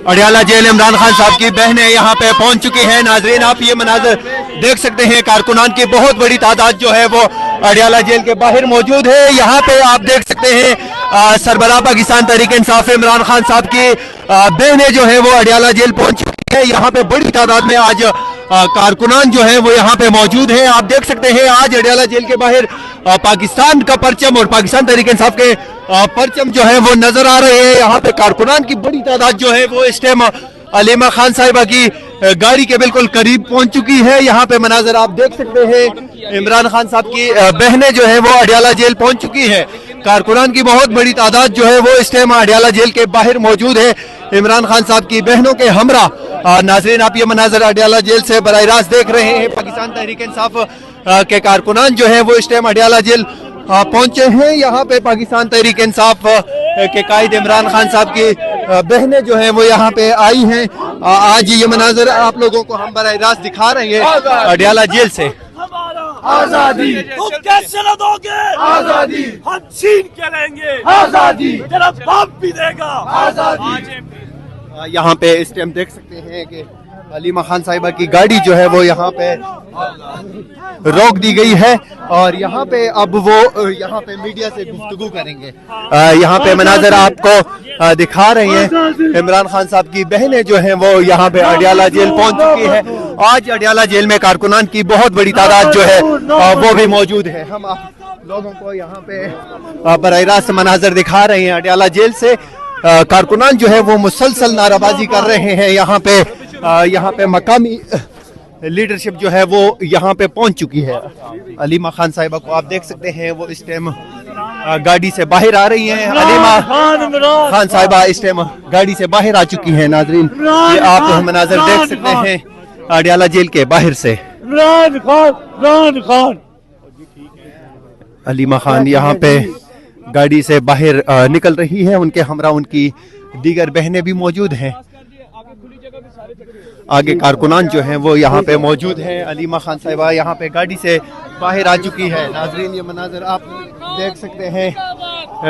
Adiala jail Imran Khan साहब की बहनें यहाँ पे पहुंच चुकी हैं। नाजरीन, आप ये मनाजर देख सकते हैं, कारकुनान की बहुत बड़ी तादाद जो है वो अडियाला जेल के बाहर मौजूद है। यहाँ पे आप देख सकते हैं सरबराह पाकिस्तान तहरीक इंसाफ इमरान खान साहब की बहनें जो है वो अडियाला जेल पहुंच चुकी है। यहाँ पे बड़ी तादाद में आज कारकुनान जो है वो यहाँ पे मौजूद है। आप देख सकते हैं आज अडियाला जेल के बाहर पाकिस्तान का परचम और पाकिस्तान तहरीक इंसाफ के परचम जो है वो नजर आ रहे हैं। यहाँ पे कारकुनान की बड़ी तादाद जो है वो इस टाइम अलीमा खान साहिबा की गाड़ी के बिल्कुल करीब पहुंच चुकी है। यहाँ पे मनाजर आप देख सकते हैं, इमरान खान साहब की बहनें जो है वो अडियाला जेल पहुंच चुकी है। कारकुनान की बहुत बड़ी तादाद जो है वो इस टाइम अडियाला जेल के बाहर मौजूद है, इमरान खान साहब की बहनों के हमरा। नाजरीन, आप ये मनाजर अडियाला जेल से बराह रास्त देख रहे हैं। पाकिस्तान तहरीक इंसाफ के कारकुनान जो है वो इस टाइम अडियाला जेल पहुंचे हैं। यहाँ पे पाकिस्तान तहरीक इंसाफ के कायद इमरान खान साहब की बहनें जो हैं वो यहाँ पे आई हैं। आज ये मनाजर आप लोगों को हम बराह रास्त दिखा रहे हैं अडियाला जेल से। आजादी तुम कैसे न दोगे, आजादी हम छीन के लेंगे, आजादी तेरा बाप भी देगा आजादी। यहाँ पे इस टाइम देख सकते हैं कि अलीमा खान साहिबा की गाड़ी जो है वो यहाँ पे रोक दी गई है और यहाँ पे अब वो यहाँ पे मीडिया से गुफ्तगू करेंगे। यहाँ पे मनाजर आपको दिखा रहे हैं, इमरान खान साहब की बहनें जो हैं वो यहाँ पे अडियाला जेल पहुंच चुकी है। आज अडियाला जेल में कारकुनान की बहुत बड़ी तादाद जो है वो भी मौजूद है। हम आप लोगों को यहाँ पे बराह रास्त मनाजर दिखा रहे हैं अडियाला जेल से। कारकुनान जो है वो मुसलसल नाराबाजी कर रहे हैं। यहाँ पे मकामी लीडरशिप जो है वो यहाँ पे पहुंच चुकी है। अलीमा खान साहिबा को आप देख सकते हैं, वो इस टाइम गाड़ी से बाहर आ रही हैं। अलीमा खान साहिबा इस टाइम गाड़ी से बाहर आ चुकी हैं। नाजरीन, ये आप मनाजर देख सकते हैं अडियाला जेल के बाहर से। अलीमा खान यहाँ पे गाड़ी से बाहर निकल रही है, उनके हमरा उनकी दीगर बहनें भी मौजूद हैं। आगे कारकुनान जो हैं वो यहाँ पे मौजूद हैं। अलीमा खान साहिबा यहाँ पे गाड़ी से बाहर आ चुकी है। नाजरीन, ये मनाजर आप देख सकते हैं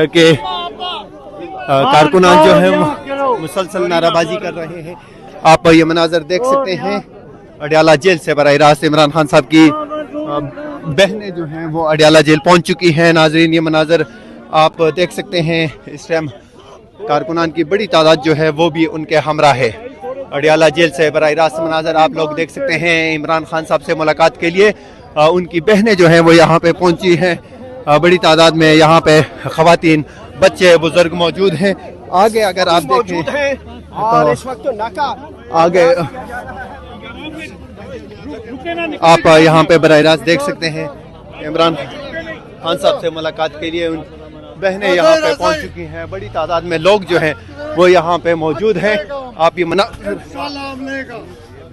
कि कारकुनान जो है वो मुसलसल नाराबाजी कर रहे हैं। आप ये मनाजर देख सकते हैं अडियाला जेल से बराह रास्त इमरान खान साहब की बहनें जो हैं वो अडियाला जेल पहुंच चुकी हैं। नाजरीन, ये मनाजर आप देख सकते हैं, इस टाइम कारकुनान की बड़ी तादाद जो है वो भी उनके हमरा है। अडियाला जेल से बराह रास्त मनाजर आप लोग देख सकते हैं। इमरान खान साहब से मुलाकात के लिए उनकी बहनें जो हैं वो यहाँ पे पहुंची हैं। बड़ी तादाद में यहाँ पे खवातीन, बच्चे, बुजुर्ग मौजूद हैं। आगे अगर आप देखें और इस वक्त तो नाका आगे आप यहाँ पे बराह रास्त देख सकते हैं इमरान खान साहब से मुलाकात के लिए उन बहनें यहाँ पे पहुँच चुकी हैं। बड़ी तादाद में लोग जो हैं वो यहाँ पे मौजूद हैं। आप ये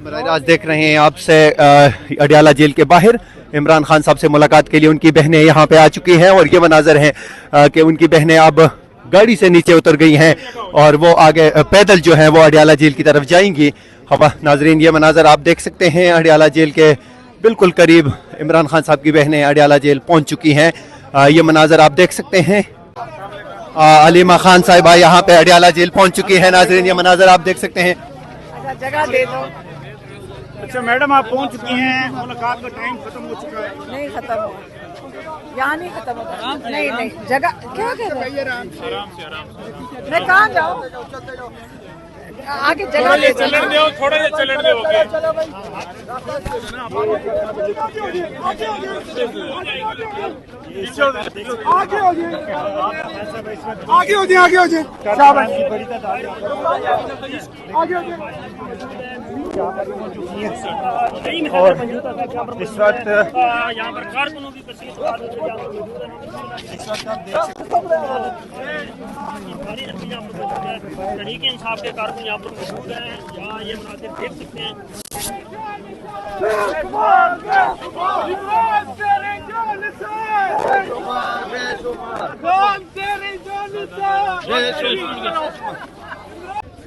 बराह रास्त देख रहे हैं आपसे अडियाला जेल के बाहर इमरान खान साहब से मुलाकात के लिए उनकी बहनें यहाँ पे आ चुकी हैं और ये मनाजर हैं कि उनकी बहनें अब गाड़ी से नीचे उतर गई हैं और वो आगे पैदल जो है वो अडियाला जेल की तरफ जाएंगी। नाजरीन, ये मनाजर आप देख सकते हैं अडियाला जेल के बिल्कुल करीब इमरान खान साहब की बहनें अडियाला जेल पहुंच चुकी हैं। ये मनाजर आप देख सकते हैं। अलीमा खान साहिबा यहाँ पे अडियाला जेल पहुंच चुकी है। नाजरीन, ये मनाजर आप देख सकते हैं। जगह दे दो। अच्छा मैडम, आप पहुंच चुकी हैं, मुलाकात का टाइम खत्म हो चुका है? नहीं खत्म हुआ, यहाँ नहीं खत्म होगा। नहीं जगह क्या कह रहे हैं? मैं कहाँ जाऊँ? आगे जगह ले चलन दो, थोड़ा सा चलन दो। आगे हो जाए और इस वक्त यहाँ पर कारकुनों की तहरीक इंसाफ के कारकुन यहाँ पर मौजूद हैं। यहाँ ये मुनासिर देख सकते हैं।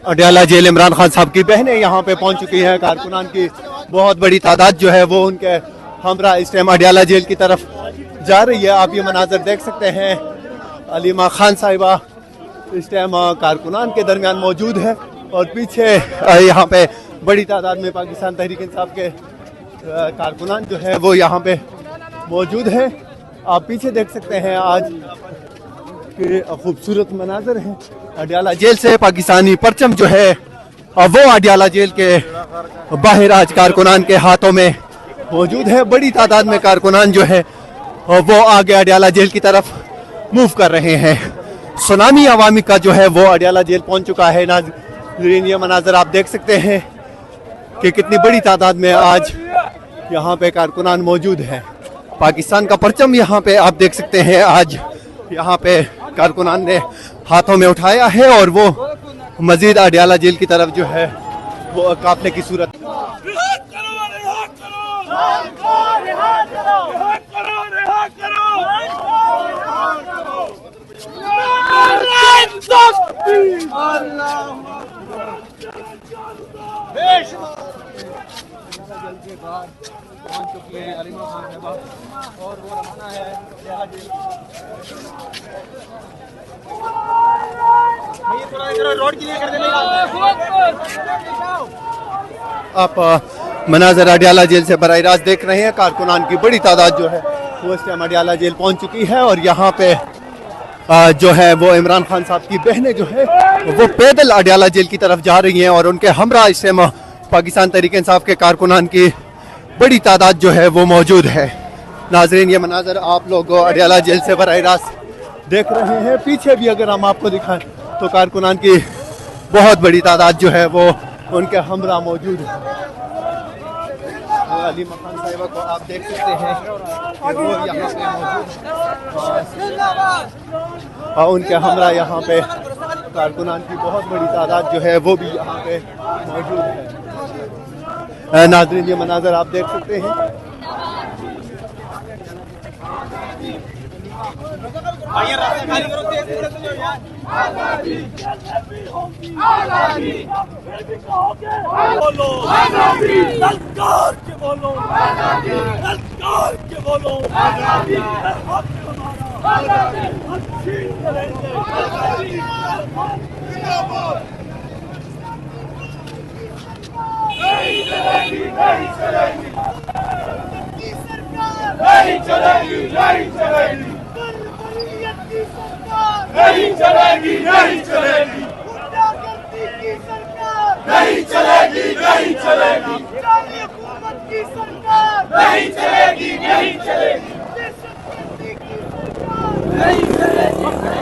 अडियाला जेल इमरान खान साहब की बहनें यहाँ पे पहुंच चुकी हैं। कारकुनान की बहुत बड़ी तादाद जो है वो उनके हमरा इस टाइम अडियाला जेल की तरफ जा रही है। आप ये मनाजर देख सकते हैं। अलीमा खान साहिबा इस टाइम कारकुनान के दरमियान मौजूद है और पीछे यहाँ पे बड़ी तादाद में पाकिस्तान तहरीक इंसाफ के कारकुनान जो है वो यहाँ पे मौजूद है। आप पीछे देख सकते हैं आज के खूबसूरत मनाजर हैं अडियाला जेल से। पाकिस्तानी परचम जो है वो अडियाला जेल के बाहर आज कारकुनान के हाथों में मौजूद है। बड़ी तादाद में कारकुनान जो है वो आगे अडियाला जेल की तरफ मूव कर रहे हैं। सुनामी अवामी का जो है वो अडियाला जेल पहुंच चुका है। नाज़रीन, ये मनाजर आप देख सकते हैं कि कितनी बड़ी तादाद में आज यहाँ पे कारकुनान मौजूद है। पाकिस्तान का परचम यहाँ पे आप देख सकते हैं आज यहाँ पे कारकुनान ने हाथों में उठाया है और वो मजीद अडियाला जेल की तरफ जो है वो काफले की सूरत। आप मनाजर अडियाला जेल से बराह रास्त देख रहे हैं। कारकुनान की बड़ी तादाद जो है वो इस टाइम अडियाला जेल पहुंच चुकी है और यहाँ पे जो है वो इमरान खान साहब की बहनें जो है वो पैदल अडियाला जेल की तरफ जा रही हैं और उनके हमरा इस टाइम पाकिस्तान तहरीक इंसाफ के कारकुनान की बड़ी तादाद जो है वो मौजूद है। नाजरीन, ये मनाजर आप लोग अडियाला जेल से बराह रास्त देख रहे हैं। पीछे भी अगर हम आपको दिखाएं तो कारकुनान की बहुत बड़ी तादाद जो है वो उनके हमरा मौजूद है। अली मकान साहिबा को आप देख सकते हैं कि वो यहाँ पे मौजूद है और उनके हमरा यहाँ पे कारकुनान की बहुत बड़ी तादाद जो है वो भी यहाँ पे मौजूद है। नाज़रीन, ये मनाजर आप देख सकते हैं। बोलो ललकार के बोलो, ललकार के बोलो, नहीं चलेगी, नहीं चलेगी, नहीं चलेगी, नहीं चलेगी, गुंडागर्दी की सरकार नहीं चलेगी, नहीं चलेगी, जाली हुकूमत की सरकार नहीं चलेगी, नहीं चलेगी, देशभक्ति की सरकार नहीं चलेगी, नहीं चलेगी।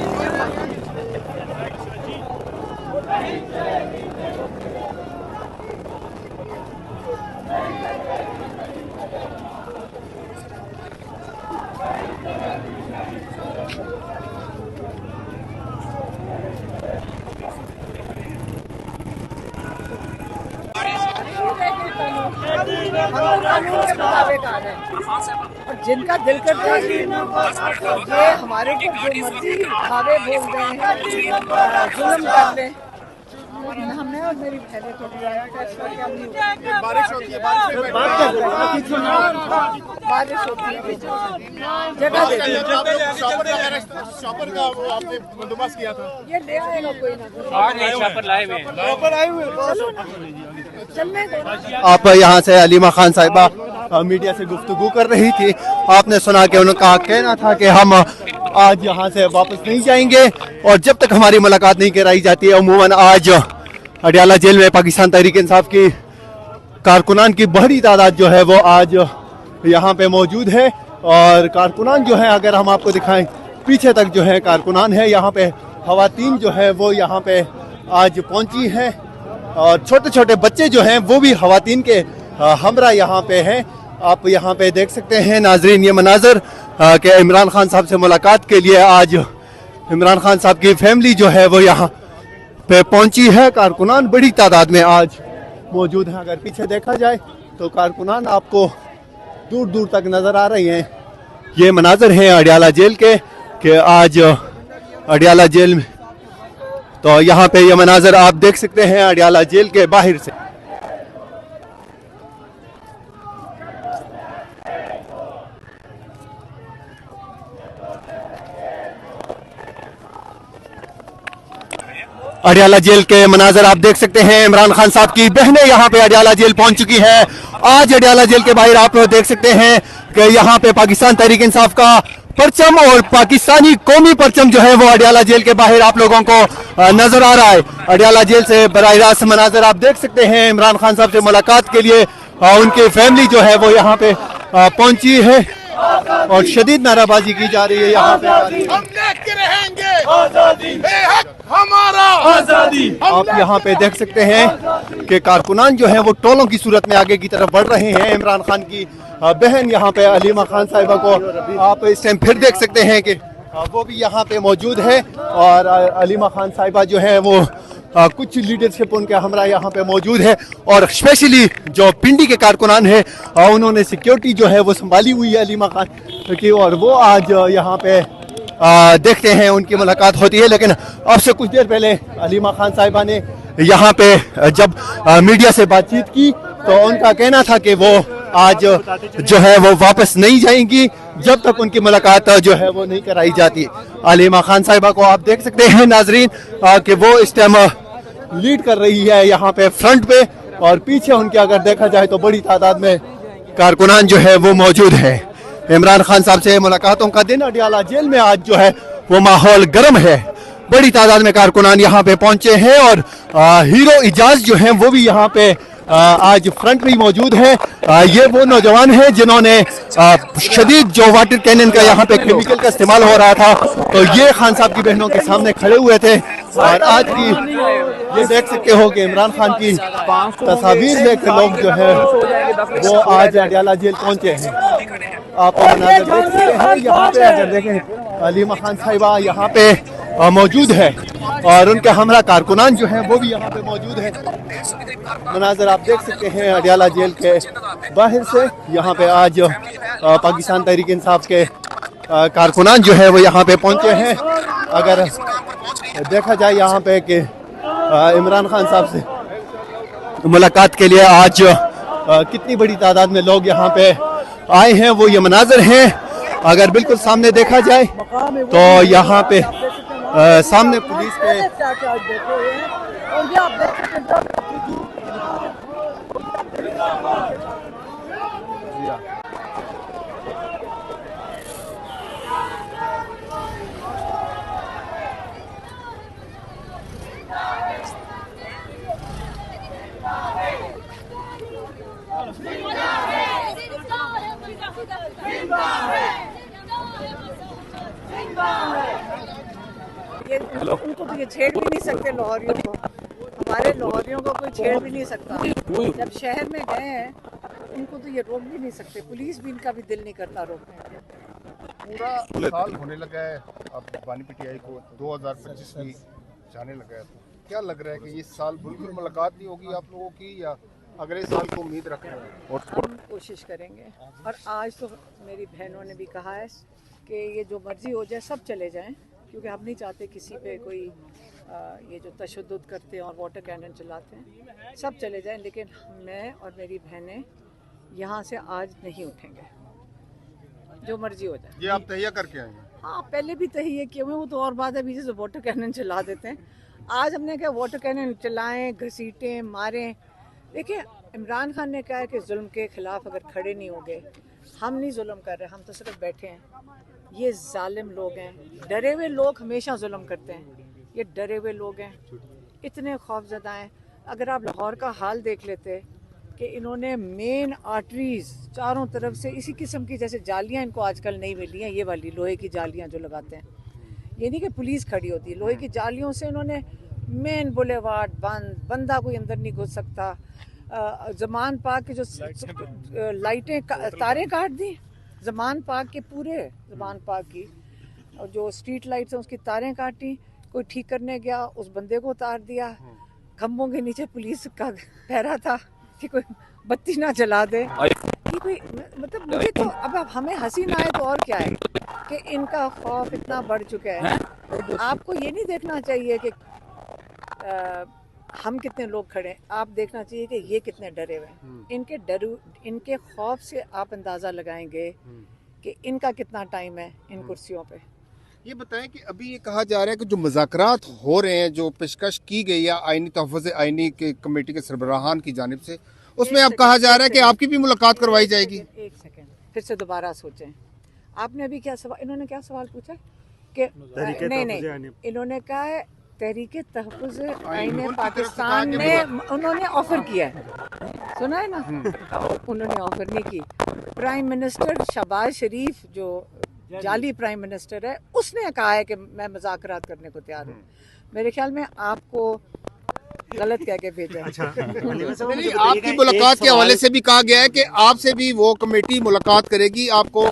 और जिनका दिल करता है ये हमारे को जो मर्जी खावे बोल रहे हैं, जुल्म कर ले। हमने और मेरी बहनें को बारिश होती है, बारिश होती है, जगह शॉपर का वो आपने बंदोबस्त किया था, ये ले आएगा कोई ना। आज नहीं शॉपर लाए हुए हैं, शॉपर आए हुए हैं। चलने दो। आप यहाँ से अलीमा खान साहिबा मीडिया से गुफ्तगू कर रही थी। आपने सुना कि उनका कहना था कि हम आज यहाँ से वापस नहीं जाएंगे और जब तक हमारी मुलाकात नहीं कराई जाती है। अमूमन आज अडियाला जेल में पाकिस्तान तहरीक इंसाफ की कारकुनान की बड़ी तादाद जो है वो आज यहाँ पे मौजूद है और कारकुनान जो है अगर हम आपको दिखाएं पीछे तक जो है कारकुनान है। यहाँ पे खवातीन जो है वो यहाँ पे आज पहुँची हैं और छोटे छोटे बच्चे जो हैं वो भी खवातीन के हमरा यहाँ पे हैं। आप यहाँ पे देख सकते हैं नाजरीन ये मनाजर कि इमरान खान साहब से मुलाकात के लिए आज इमरान खान साहब की फैमिली जो है वो यहाँ पे पहुंची है। कारकुनान बड़ी तादाद में आज मौजूद हैं। अगर पीछे देखा जाए तो कारकुनान आपको दूर दूर तक नज़र आ रही हैं। ये मनाजर हैं अडियाला जेल के कि आज अडियाला जेल में तो यहाँ पे ये मनाजर आप देख सकते हैं अडियाला जेल के बाहर से। अडियाला जेल के मनाजर आप देख सकते हैं। इमरान खान साहब की बहनें यहाँ पे अडियाला जेल पहुंच चुकी है। आज अडियाला जेल के बाहर आप लोग देख सकते हैं कि यहाँ पे पाकिस्तान तहरीक इंसाफ का परचम और पाकिस्तानी कौमी परचम जो है वो अडियाला जेल के बाहर आप लोगों को नजर आ रहा है। अडियाला जेल से बराह रास्त मनाजर आप देख सकते हैं। इमरान खान साहब से मुलाकात के लिए उनकी फैमिली जो है वो यहाँ पे पहुंची है और शदीद नाराबाजी की जा रही है यहाँ पे। हम लेके रहेंगे आजादी, बेहक हमारा आजादी। आप यहाँ पे देख सकते हैं कि कारकुनान जो है वो टोलों की सूरत में आगे की तरफ बढ़ रहे हैं। इमरान खान की बहन यहाँ पे अलीमा खान साहिबा को आप इस टाइम फिर देख सकते हैं कि वो भी यहाँ पे मौजूद है और अलीमा खान साहिबा जो है वो कुछ लीडरशिप उनके हमरा यहाँ पे मौजूद है और स्पेशली जो पिंडी के कारकुनान है उन्होंने सिक्योरिटी जो है वो संभाली हुई है अलीमा खान की और वो आज यहाँ पे देखते हैं उनकी मुलाकात होती है। लेकिन अब से कुछ देर पहले अलीमा खान साहिबा ने यहाँ पे जब मीडिया से बातचीत की तो उनका कहना था कि वो आज जो है वो वापस नहीं जाएंगी जब तक उनकी मुलाकात जो है वो नहीं कराई जाती। अलीमा खान साहिबा को आप देख सकते हैं नाजरीन कि वो इस टाइम लीड कर रही है यहाँ पे फ्रंट पे और पीछे उनके अगर देखा जाए तो बड़ी तादाद में कारकुनान जो है वो मौजूद है। इमरान खान साहब से मुलाकातों का दिन अडियाला जेल में आज जो है वो माहौल गर्म है। बड़ी तादाद में कारकुनान यहाँ पे पहुंचे हैं और हीरो इजाज जो है वो भी यहाँ पे आज फ्रंट में मौजूद है। ये वो नौजवान है जिन्होंने शदीद जो वाटर कैनन का यहाँ पे केमिकल का इस्तेमाल हो रहा था तो ये खान साहब की बहनों के सामने खड़े हुए थे और आज की ये देख सकते हो कि इमरान खान की तस्वीर देख लोग जो है वो आज अडियाला जेल पहुंचे हैं। आप देख सकते हैं यहाँ पे अगर देखें अलीमा खान साहिबा यहाँ पे मौजूद है और उनके हमरा कारकुनान जो हैं वो भी यहाँ पे मौजूद है। मनाजर आप देख सकते हैं अडियाला जेल के बाहर से। यहाँ पे आज पाकिस्तान तहरीक इंसाफ के कारकुनान जो है वो यहाँ पे पहुँचे हैं। अगर देखा जाए यहाँ पे कि इमरान खान साहब से मुलाकात के लिए आज कितनी बड़ी तादाद में लोग यहाँ पे आए हैं वो ये मनाजर हैं। अगर बिल्कुल सामने देखा जाए तो यहाँ पे सामने पुलिस के उनको तो ये छेड़ भी नहीं सकते लाहौरियों को। हमारे लाहौरियों को कोई छेड़ भी नहीं सकता। जब शहर में गए हैं उनको तो ये रोक भी नहीं सकते। पुलिस भी इनका भी दिल नहीं करता रोकने के। पूरा साल होने लगा है अब बानी पीटीआई को 2025 में जाने लगा है। तो क्या लग रहा है कि इस साल बिल्कुल मुलाकात नहीं होगी आप लोगों की या अगले साल को उम्मीद रख रहे हैं? हम कोशिश करेंगे और आज तो मेरी बहनों ने भी कहा है कि ये जो मर्जी हो जाए सब चले जाएं क्योंकि हम नहीं चाहते किसी पे कोई ये जो तशद्दुद करते हैं और वाटर कैनन चलाते हैं सब चले जाएं। लेकिन मैं और मेरी बहनें यहाँ से आज नहीं उठेंगे जो मर्जी हो जाए। ये आप तैयार करके आए हैं? हाँ पहले भी तहिए किए हुए वो तो और बात है। पीछे से वाटर कैनन चला देते हैं। आज हमने कहा वाटर कैनन चलाएं घसीटें मारें। देखिए इमरान खान ने कहा है कि जुल्म के ख़िलाफ़ अगर खड़े नहीं होंगे हम नहीं जुल्म कर रहे, हम तो सिर्फ बैठे हैं। ये जालिम लोग हैं। डरे हुए लोग हमेशा जुल्म करते हैं। ये डरे हुए लोग हैं, इतने खौफज़दा हैं। अगर आप लाहौर का हाल देख लेते कि इन्होंने मेन आर्टरीज़ चारों तरफ से इसी किस्म की जैसे जालियाँ इनको आजकल नहीं मिली हैं, ये वाली लोहे की जालियाँ जो लगाते हैं। ये नहीं कि पुलिस खड़ी होती है, लोहे की जालियों से इन्होंने मेन बुलेवार्ड बंद, बंदा कोई अंदर नहीं घुस सकता। ज़मान पार्क के जो लाइटें तारें काट दी ज़मान पार्क के पूरे ज़मान पार्क की और जो स्ट्रीट लाइट्स हैं उसकी तारें काटी। कोई ठीक करने गया उस बंदे को उतार दिया। खंभों के नीचे पुलिस का पहरा था कि कोई बत्ती ना जला दे कि कोई मतलब मुझे तो अब हमें हंसी ना आए तो और क्या है कि इनका खौफ इतना बढ़ चुका है। आपको ये नहीं देखना चाहिए कि हम कितने लोग खड़े हैं, आप देखना चाहिए कि ये कितने डरे हुए हैं। इनके खौफ से आप अंदाज़ा लगाएंगे कि इनका कितना टाइम है इन कुर्सियों पे। ये बताएं कि अभी ये कहा जा रहा है कि जो मुज़ाकरात हो रहे हैं, जो पेशकश की गई है आईनी तहफ़्फ़ुज़ आईनी के कमेटी के सरबराहान की जानिब से, उसमें अब कहा जा रहा है कि आपकी भी मुलाकात करवाई जाएगी। एक सेकंड, फिर से दोबारा सोचें। आपने अभी क्या सवाल, इन्होंने क्या सवाल पूछा कि नहीं, इन्होंने कहा है तहरीक तहफ़्फ़ुज़ आईन पाकिस्तान ने उन्होंने ऑफर किया है, सुना है ना? उन्होंने ऑफर नहीं की। प्राइम मिनिस्टर शहबाज शरीफ जो जाली प्राइम मिनिस्टर है, उसने कहा है कि मैं मुज़ाकरात करने को तैयार हूँ। मेरे ख्याल में आपको गलत कह के भेजा। आपकी मुलाकात के हवाले से भी कहा गया है कि आपसे भी वो कमेटी मुलाकात करेगी, आपको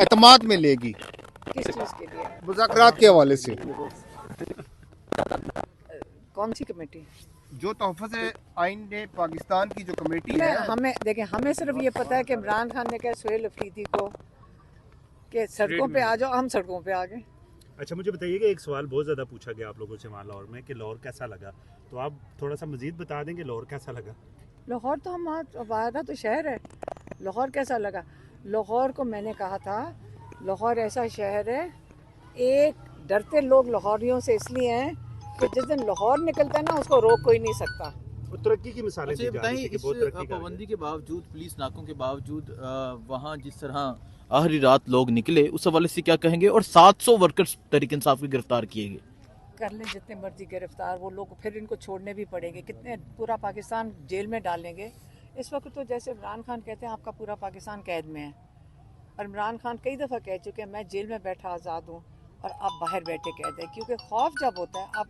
एतमाद में लेगी। किस चीज़ के लिए? मुज़ाकरात के हवाले से। कौन सी कमेटी? जो तहफ़्फ़ुज़ आईन ने पाकिस्तान की जो कमेटी है। हमें देखें, हमें सिर्फ ये पता है कि इमरान खान ने कहा सुहेल अफरीदी को कि सड़कों पे आ जाओ, हम सड़कों पे आ गए। अच्छा, मुझे बताइए कि एक सवाल बहुत ज़्यादा पूछा गया आप लोगों से वहाँ लाहौर में कि लाहौर कैसा लगा, तो आप थोड़ा सा मज़ीद बता दें कि लाहौर कैसा लगा। लाहौर तो हमारा तो शहर है, लाहौर कैसा लगा? लाहौर को मैंने कहा था, लाहौर ऐसा शहर है, एक डरते लोग लाहौरियों से इसलिए हैं कि जिस दिन लाहौर निकलता है ना, उसको रोक कोई नहीं सकता। तरक्की की मिसालें दी जा रही बताइए, थी कि इस बहुत तरक्की कर रही है। पाबंदी के बावजूद, पुलिस नाकों के बावजूद वहाँ जिस तरह आखिरी रात लोग निकले, उस हवाले से क्या कहेंगे? और 700 वर्कर्स तहरीक इंसाफ के गिरफ्तार किए गए। कर लें जितने मर्जी गिरफ्तार, वो लोग फिर इनको छोड़ने भी पड़ेंगे। कितने पूरा पाकिस्तान जेल में डालेंगे? इस वक्त तो जैसे इमरान खान कहते हैं आपका पूरा पाकिस्तान कैद में है, और इमरान खान कई दफ़ा कह चुके हैं मैं जेल में बैठा आज़ाद हूँ और आप बाहर बैठे कैद है। क्योंकि खौफ जब होता है, आप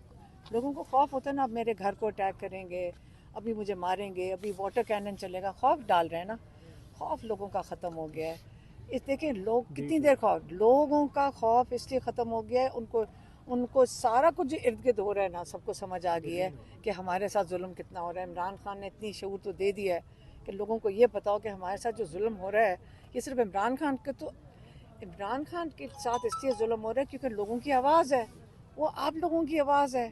लोगों को खौफ होता है ना, अब मेरे घर को अटैक करेंगे, अभी मुझे मारेंगे, अभी वाटर कैनन चलेगा, खौफ डाल रहे हैं ना। खौफ लोगों का ख़त्म हो गया है। इस देखें लोग कितनी देर खौफ, लोगों का खौफ इसलिए ख़त्म हो गया है, उनको सारा कुछ जो इर्द गिर्द हो रहा है ना, सबको समझ आ गई है कि हमारे साथ जुल्म कितना हो रहा है। इमरान खान ने इतनी शऊर तो दे दिया है कि लोगों को ये पता हो कि हमारे साथ जो जुल्म हो रहा है, ये सिर्फ इमरान खान के साथ इसलिए जुल्म हो रहा है क्योंकि लोगों की आवाज़ है, वो आप लोगों की आवाज़ है।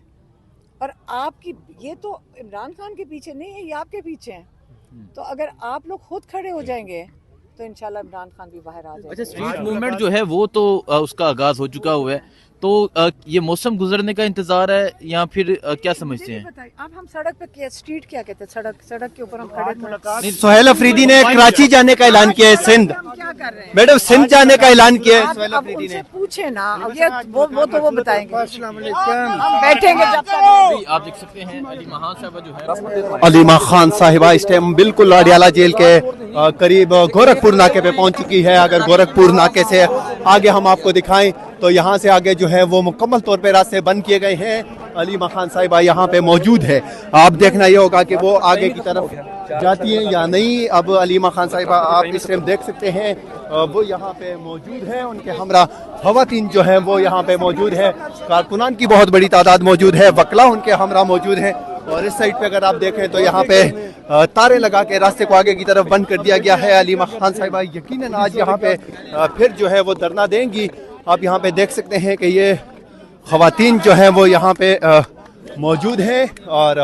और आपकी, ये तो इमरान खान के पीछे नहीं है, ये आपके पीछे हैं। तो अगर आप लोग खुद खड़े हो जाएंगे तो इंशाल्लाह इमरान खान भी बाहर आ जाएगा। अच्छा, स्ट्रीट मूवमेंट जो है वो तो उसका आगाज हो चुका हुआ है, तो ये मौसम गुजरने का इंतजार है या फिर क्या समझते हैं? बताइए, अब हम सड़क पे स्ट्रीट क्या कहते हैं? सड़क के ऊपर हम खड़े थे। सुहेल अफरीदी ने कराची जाने का ऐलान किया है, सिंध। हम क्या कर रहे हैं? मैडम, सिंध जाने का ऐलान किया है आप सुहेल अब अफरीदी उनसे ने। पूछे ना, अब ये वो बताएंगे। हम बैठेंगे जब तक। आप देख सकते हैं अलीमा खान साहबा जो है, अलीमा खान साहिबा इस टाइम बिल्कुल अडियाला जेल के करीब गोरखपुर नाके पे पहुंच चुकी है। अगर गोरखपुर नाके से आगे हम आपको दिखाएं तो यहाँ से आगे जो है वो मुकम्मल तौर पे रास्ते बंद किए गए हैं। अलीमा खान साहिबा यहाँ पे मौजूद है। आप देखना ये होगा कि वो आगे की तरफ जाती हैं या नहीं। अब अलीमा खान साहिबा आप इस टाइम देख सकते हैं वो यहाँ पे मौजूद है। उनके हमरा खवातीन जो है वो यहाँ पे मौजूद है। कारकुनान की बहुत बड़ी तादाद मौजूद है। वकला उनके हमरा मौजूद है। और इस साइड पे अगर आप देखें तो यहाँ पे तारे लगा के रास्ते को आगे की तरफ बंद कर दिया गया है। अलीमा खान साहिबा यकीनन आज यहाँ पे फिर जो है वो धरना देंगी। आप यहाँ पे देख सकते हैं कि ये खवातीन जो हैं वो यहाँ पे मौजूद हैं और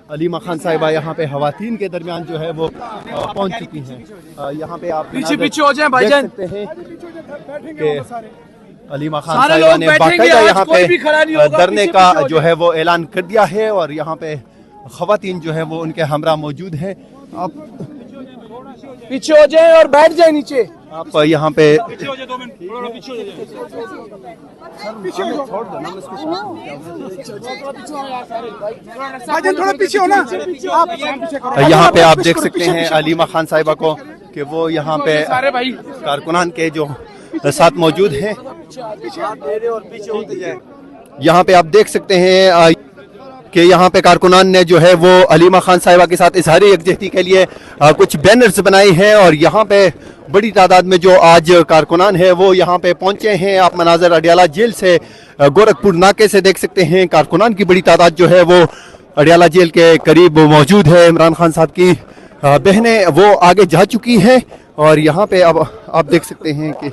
अलीमा खान साहिबा यहाँ पे खवातीन के दरमियान जो है वो पहुँच चुकी हैं। यहाँ पे आप पीछे हो जाएं भाईजान। देख सकते हैं कि अलीमा खान साहिबा ने बाकायदा यहाँ पे धरने का जो है वो ऐलान कर दिया है और यहाँ पे खवातीन जो है वो उनके हमरा मौजूद हैं। आप पीछे हो जाए और बैठ जाए नीचे। आप यहाँ पे थोड़ा पीछे हो ना। यहाँ पे आप देख सकते हैं अलीमा खान साहिबा को कि वो यहाँ पे कारकुनान के जो साथ मौजूद हैं। यहाँ पे आप देख सकते हैं कि यहाँ पे कारकुनान ने जो है वो अलीमा खान साहिबा के साथ इजहारी यकजहती के लिए कुछ बैनर्स बनाए हैं और यहाँ पे बड़ी तादाद में जो आज कारकुनान है वो यहाँ पे पहुँचे हैं। आप मनाजर अडियाला जेल से गोरखपुर नाके से देख सकते हैं। कारकुनान की बड़ी तादाद जो है वो अडियाला जेल के करीब मौजूद है। इमरान खान साहब की बहनें वो आगे जा चुकी हैं और यहाँ पे अब आप देख सकते हैं कि